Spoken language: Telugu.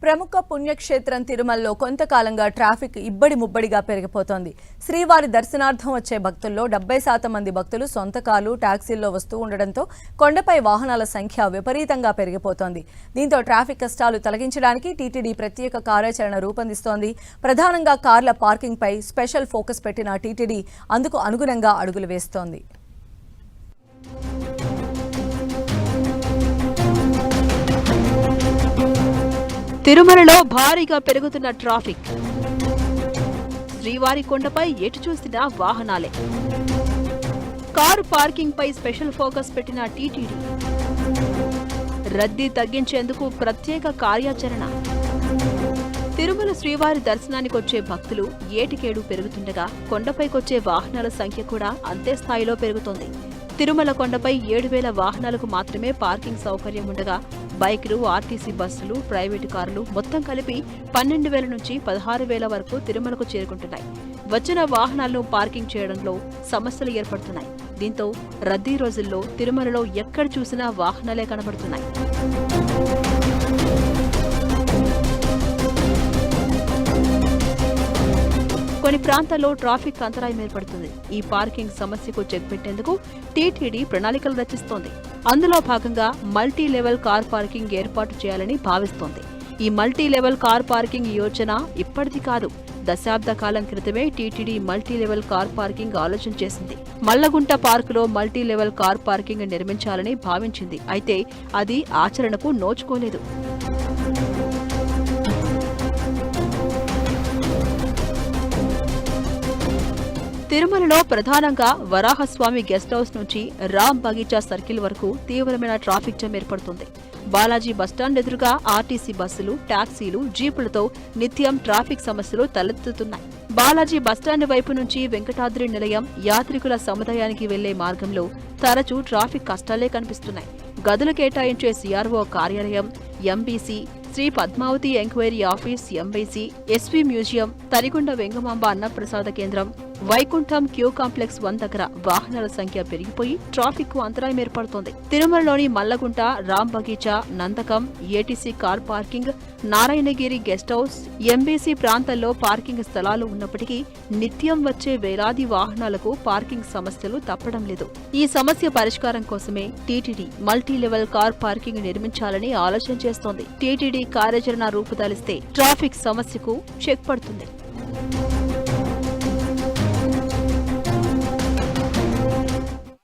ప్రముఖ పుణ్యక్షేత్రం తిరుమలలో కొంతకాలంగా ట్రాఫిక్ ఇబ్బడి ముబ్బడిగా పెరిగిపోతోంది. శ్రీవారి దర్శనార్థం వచ్చే భక్తుల్లో 70% మంది భక్తులు సొంత కార్లు, టాక్సీల్లో వస్తూ ఉండడంతో కొండపై వాహనాల సంఖ్య విపరీతంగా పెరిగిపోతోంది. దీంతో ట్రాఫిక్ కష్టాలు తొలగించడానికి టీటీడీ ప్రత్యేక కార్యాచరణ రూపొందిస్తోంది. ప్రధానంగా కార్ల పార్కింగ్పై స్పెషల్ ఫోకస్ పెట్టిన టీటీడీ అందుకు అనుగుణంగా అడుగులు వేస్తోంది. తిరుమలలో భారీగా పెరుగుతున్న ట్రాఫిక్. శ్రీవారి కొండపై ఎటు చూసినా వాహనాలే. కారు పార్కింగ్ పై స్పెషల్ ఫోకస్ పెట్టిన టీటీడీ. రద్దీ తగ్గించేందుకు ప్రత్యేక కార్యాచరణ. తిరుమల శ్రీవారి దర్శనానికొచ్చే భక్తులు ఏటికేడు పెరుగుతుండగా కొండపైకొచ్చే వాహనాల సంఖ్య కూడా అంతే స్థాయిలో పెరుగుతోంది. తిరుమల కొండపై 7,000 వాహనాలకు మాత్రమే పార్కింగ్ సౌకర్యం ఉండగా బైకులు, ఆర్టీసీ బస్సులు, ప్రైవేటు కార్లు మొత్తం కలిపి 12,000 నుంచి 16,000 వరకు తిరుమలకు చేరుకుంటున్నాయి. వచ్చిన వాహనాలను పార్కింగ్ చేయడంలో సమస్యలు ఏర్పడుతున్నాయి. దీంతో రద్దీ రోజుల్లో తిరుమలలో ఎక్కడ చూసినా వాహనాలే కనబడుతున్నాయి. కొన్ని ప్రాంతాల్లో ట్రాఫిక్ అంతరాయం ఏర్పడుతుంది. ఈ పార్కింగ్ సమస్యకు చెక్ పెట్టేందుకు టీటీడీ ప్రణాళికలు రచిస్తోంది. అందులో భాగంగా మల్టీ లెవెల్ కార్ పార్కింగ్ ఏర్పాటు చేయాలని భావిస్తోంది. ఈ మల్టీ లెవెల్ కార్ పార్కింగ్ యోజన ఇప్పటిది కాదు. దశాబ్ద కాలం క్రితమే TTD multi level car parking ఆలోచన చేసింది. మల్లగుంట పార్కులో మల్టీ లెవెల్ కార్ పార్కింగ్ నిర్మించాలని భావించింది. అయితే అది ఆచరణకు నోచుకోలేదు. తిరుమలలో ప్రధానంగా వరాహస్వామి గెస్ట్ హౌస్ నుంచి రామ్ బగీచా సర్కిల్ వరకు తీవ్రమైన ట్రాఫిక్ జామ్ ఏర్పడుతుంది. బాలాజీ బస్టాండ్ ఎదురుగా ఆర్టీసీ బస్సులు, టాక్సీలు, జీపులతో నిత్యం ట్రాఫిక్ సమస్యలు తలెత్తుతున్నాయి. బాలాజీ బస్టాండ్ వైపు నుంచి వెంకటాద్రి నిలయం, యాత్రికుల సముదాయానికి వెళ్లే మార్గంలో తరచూ ట్రాఫిక్ కష్టాలే కనిపిస్తున్నాయి. గదులు కేటాయించే సీఆర్ఓ కార్యాలయం, MBC, Shri Padmavathi enquiry office, MBC, SV museum, Tarigonda Vengamamba అన్నప్రసాద కేంద్రం, వైకుంఠం క్యూ కాంప్లెక్స్ 1 దగ్గర వాహనాల సంఖ్య పెరిగిపోయి ట్రాఫిక్ కు అంతరాయం ఏర్పడుతోంది. తిరుమలలోని Mallagunta, Ram Bagicha, Nandakam, ATC car parking, Narayanagiri guest house, MBC ప్రాంతాల్లో పార్కింగ్ స్థలాలు ఉన్నప్పటికీ నిత్యం వచ్చే వేలాది వాహనాలకు పార్కింగ్ సమస్యలు తప్పడం లేదు. ఈ సమస్య పరిష్కారం కోసమే TTD multi level car parking నిర్మించాలని ఆలోచన చేస్తోంది. టీటీడీ కార్యాచరణ రూపుదాలిస్తే ట్రాఫిక్ సమస్యకు చెక్ పడుతుంది.